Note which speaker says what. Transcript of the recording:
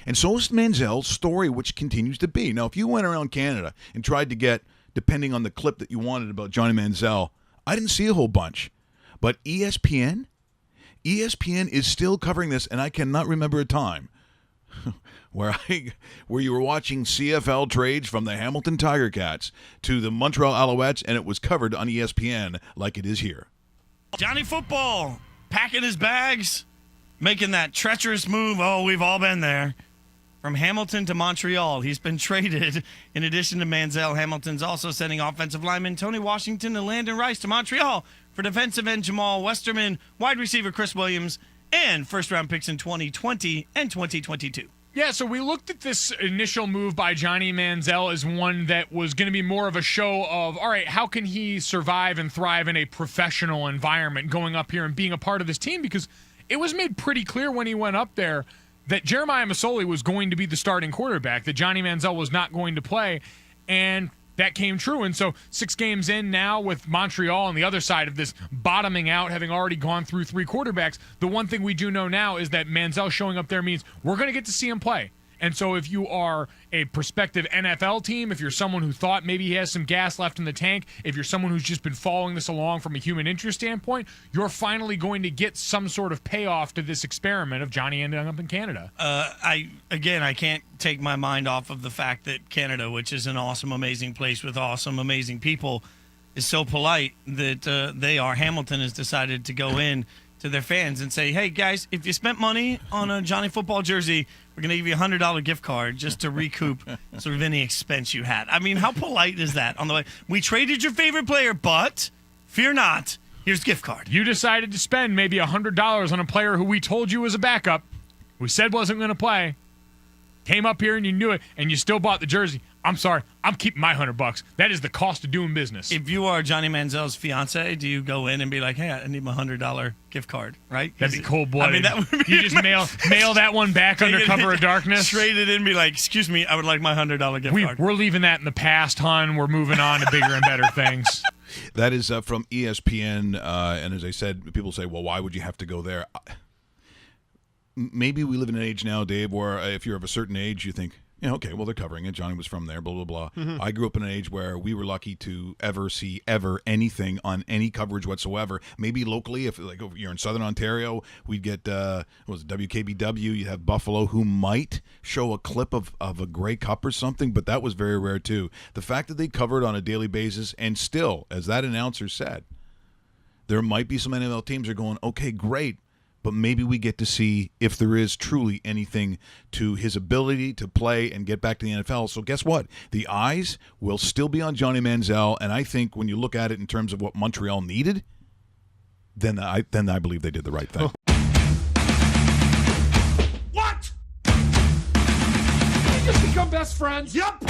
Speaker 1: And so is Manziel's story, which continues to be. Now, if you went around Canada and tried to get, depending on the clip that you wanted about Johnny Manziel, I didn't see a whole bunch. But ESPN is still covering this, and I cannot remember a time where you were watching CFL trades from the Hamilton Tiger Cats to the Montreal Alouettes, and it was covered on ESPN like it is here.
Speaker 2: Johnny Football packing his bags, making that treacherous move. Oh, we've all been there. From Hamilton to Montreal, he's been traded. In addition to Manziel, Hamilton's also sending offensive lineman Tony Washington and Landon Rice to Montreal for defensive end Jamal Westerman, wide receiver Chris Williams, and first-round picks in 2020 and 2022.
Speaker 3: Yeah, so we looked at this initial move by Johnny Manziel as one that was going to be more of a show of, all right, how can he survive and thrive in a professional environment going up here and being a part of this team? Because it was made pretty clear when he went up there that Jeremiah Masoli was going to be the starting quarterback, that Johnny Manziel was not going to play, and that came true. And so 6 games in now with Montreal on the other side of this bottoming out, having already gone through 3 quarterbacks, the one thing we do know now is that Manziel showing up there means we're going to get to see him play. And so if you are a prospective NFL team, if you're someone who thought maybe he has some gas left in the tank, if you're someone who's just been following this along from a human interest standpoint, you're finally going to get some sort of payoff to this experiment of Johnny ending up in Canada.
Speaker 2: I can't take my mind off of the fact that Canada, which is an awesome, amazing place with awesome, amazing people, is so polite that Hamilton has decided to go in to their fans and say, hey, guys, if you spent money on a Johnny Football jersey, we're going to give you a $100 gift card just to recoup sort of any expense you had. I mean, how polite is that on the way? We traded your favorite player, but fear not, here's a gift card.
Speaker 3: You decided to spend maybe $100 on a player who we told you was a backup, we said wasn't going to play, came up here and you knew it, and you still bought the jersey. I'm sorry, I'm keeping my $100. That is the cost of doing business.
Speaker 2: If you are Johnny Manziel's fiance, do you go in and be like, hey, I need my $100 gift card, right?
Speaker 3: That'd be cold-blooded.
Speaker 2: I mean, that would be
Speaker 3: you just mail that one back under cover of darkness.
Speaker 2: Trade it in and be like, excuse me, I would like my $100 gift card.
Speaker 3: We're leaving that in the past, hon. We're moving on to bigger and better things.
Speaker 1: That is from ESPN, and as I said, people say, well, why would you have to go there? Maybe we live in an age now, Dave, where if you're of a certain age, you think, yeah, okay, well, they're covering it. Johnny was from there, blah, blah, blah. Mm-hmm. I grew up in an age where we were lucky to ever see anything on any coverage whatsoever. Maybe locally, if you're in Southern Ontario, we'd get, WKBW, you'd have Buffalo, who might show a clip of a Grey Cup or something, but that was very rare too. The fact that they covered on a daily basis, and still, as that announcer said, there might be some NFL teams that are going, okay, great, but maybe we get to see if there is truly anything to his ability to play and get back to the NFL. So guess what? The eyes will still be on Johnny Manziel, and I think when you look at it in terms of what Montreal needed, then I believe they did the right thing.
Speaker 4: What? Did we just become best friends?
Speaker 5: Yep.